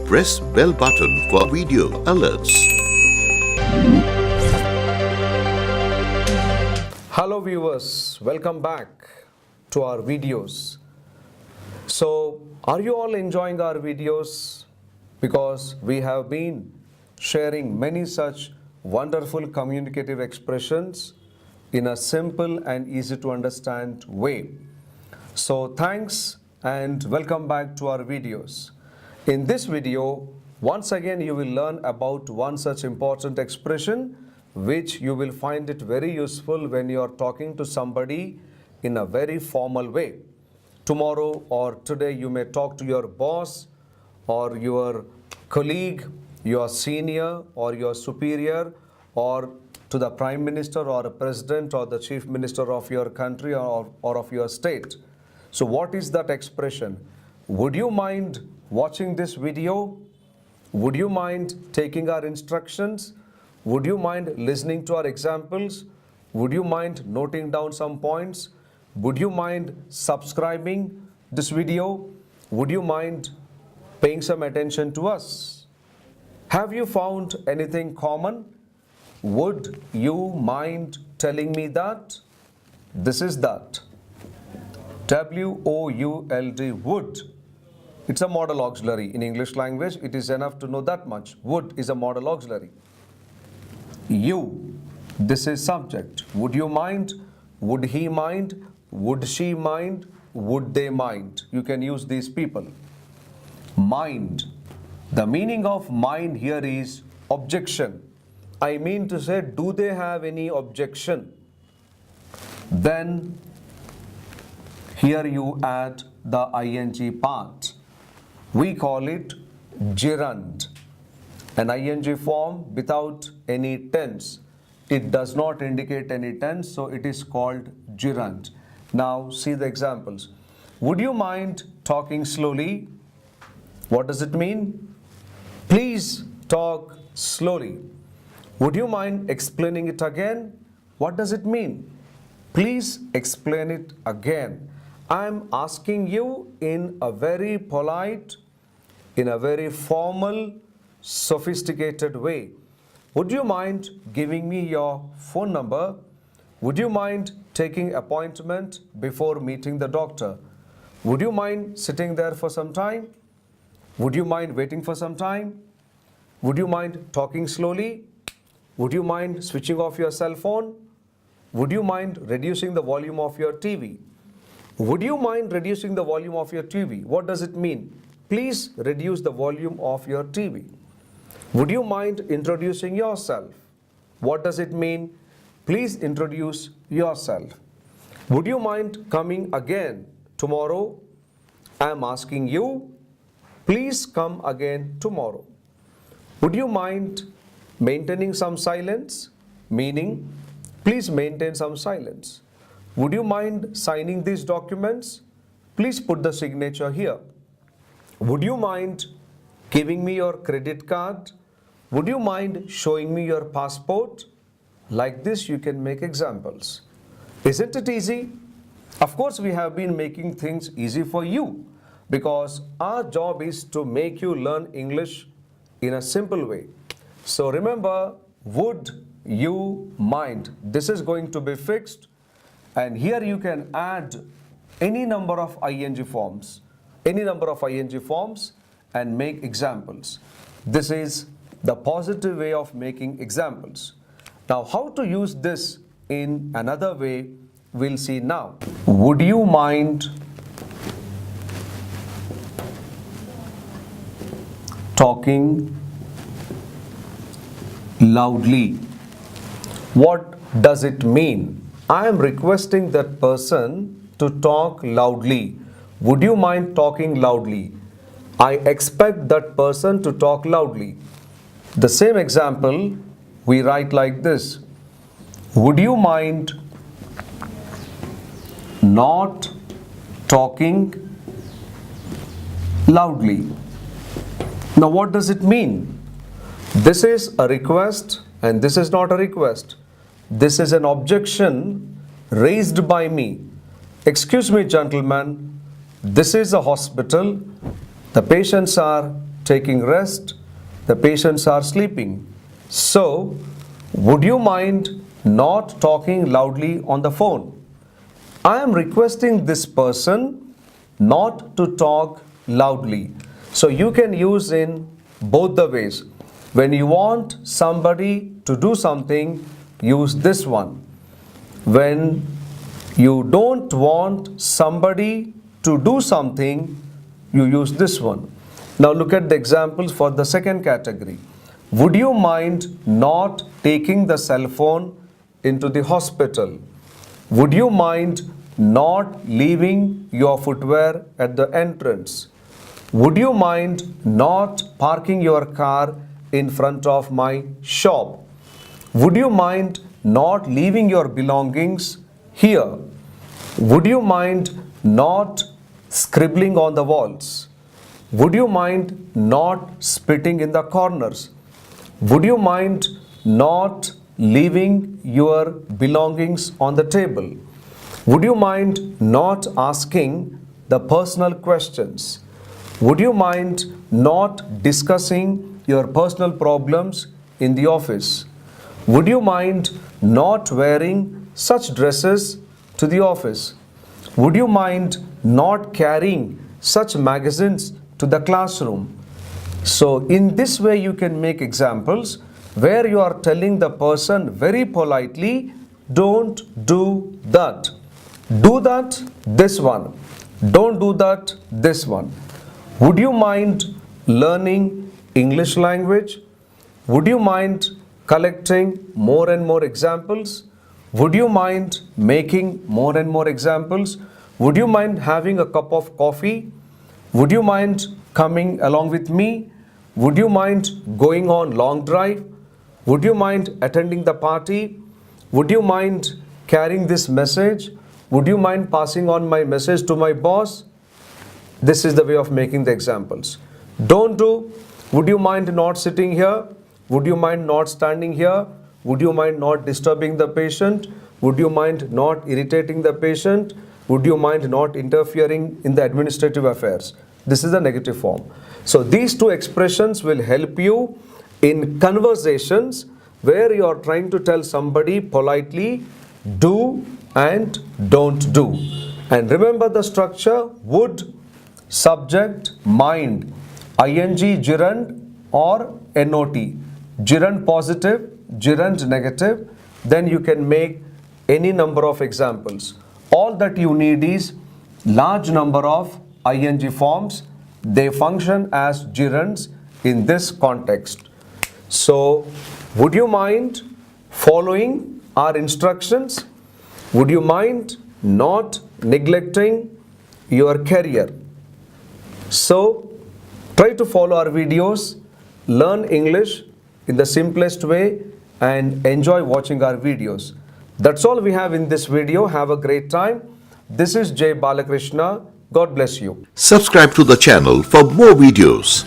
press bell button for video alerts. Hello viewers, welcome back to our videos. So, are you all enjoying our videos? Because we have been sharing many such wonderful communicative expressions in a simple and easy to understand way. So, thanks and welcome back to our videos. In this video, once again you will learn about one such important expression which you will find it very useful when you are talking to somebody in a very formal way. Tomorrow or today you may talk to your boss or your colleague, your senior or your superior, or to the Prime Minister or a President or the Chief Minister of your country or of your state. So what is that expression? Would you mind watching this video? Would you mind taking our instructions? Would you mind listening to our examples? Would you mind noting down some points? Would you mind subscribing this video? Would you mind paying some attention to us? Have you found anything common? Would you mind telling me that? This is that. W-O-U-L-D, would. It's a modal auxiliary. In English language, it is enough to know that much. Would is a modal auxiliary. You, this is subject. Would you mind? Would he mind? Would she mind? Would they mind? You can use these people. Mind. The meaning of mind here is objection. I mean to say, do they have any objection? Then here you add the ing part. We call it gerund. An ing form without any tense. It does not indicate any tense, so it is called gerund. Now see the examples. Would you mind talking slowly? What does it mean? Please talk slowly. Would you mind explaining it again? What does it mean? Please explain it again. I am asking you in a very polite, in a very formal, sophisticated way. Would you mind giving me your phone number? Would you mind taking appointment before meeting the doctor? Would you mind sitting there for some time? Would you mind waiting for some time? Would you mind talking slowly? Would you mind switching off your cell phone? Would you mind reducing the volume of your TV? Would you mind reducing the volume of your TV? What does it mean? Please reduce the volume of your TV. Would you mind introducing yourself? What does it mean? Please introduce yourself. Would you mind coming again tomorrow? I am asking you, please come again tomorrow. Would you mind maintaining some silence? Meaning, please maintain some silence. Would you mind signing these documents? Please put the signature here. Would you mind giving me your credit card? Would you mind showing me your passport? Like this, you can make examples. Isn't it easy? Of course, we have been making things easy for you because our job is to make you learn English in a simple way. So remember, would you mind? This is going to be fixed, and here you can add any number of ing forms, and make examples. This is the positive way of making examples. Now, how to use this in another way, we'll see now. Would you mind talking loudly? What does it mean? I am requesting that person to talk loudly. Would you mind talking loudly? I expect that person to talk loudly. The same example we write like this. Would you mind not talking loudly? Now what does it mean? This is a request and this is not a request. This is an objection raised by me. Excuse me, gentlemen, this is a hospital. The patients are taking rest, the patients are sleeping. So, would you mind not talking loudly on the phone? I am requesting this person not to talk loudly. So you can use in both the ways. When you want somebody to do something, use this one. When you don't want somebody to do something, you use this one. Now look at the examples for the second category. Would you mind not taking the cell phone into the hospital? Would you mind not leaving your footwear at the entrance? Would you mind not parking your car in front of my shop? Would you mind not leaving your belongings here? Would you mind not scribbling on the walls? Would you mind not spitting in the corners? Would you mind not leaving your belongings on the table? Would you mind not asking the personal questions? Would you mind not discussing your personal problems in the office? Would you mind not wearing such dresses to the office? Would you mind not carrying such magazines to the classroom? So in this way you can make examples where you are telling the person very politely, don't do that. Do that, this one. Don't do that, this one. Would you mind learning English language? Would you mind collecting more and more examples? Would you mind making more and more examples? Would you mind having a cup of coffee? Would you mind coming along with me? Would you mind going on long drive? Would you mind attending the party? Would you mind carrying this message? Would you mind passing on my message to my boss? This is the way of making the examples. Don't do. Would you mind not sitting here? Would you mind not standing here? Would you mind not disturbing the patient? Would you mind not irritating the patient? Would you mind not interfering in the administrative affairs? This is the negative form. So these two expressions will help you in conversations where you are trying to tell somebody politely, do and don't do. And remember the structure: would, subject, mind, ing gerund or not, gerund positive, gerund negative. Then you can make any number of examples. All that you need is large number of ing forms. They function as gerunds in this context. So, would you mind following our instructions? Would you mind not neglecting your career? So, try to follow our videos, learn English in the simplest way and enjoy watching our videos. That's all we have in this video. Have a great time. This is J. Balakrishna. God bless you. Subscribe to the channel for more videos.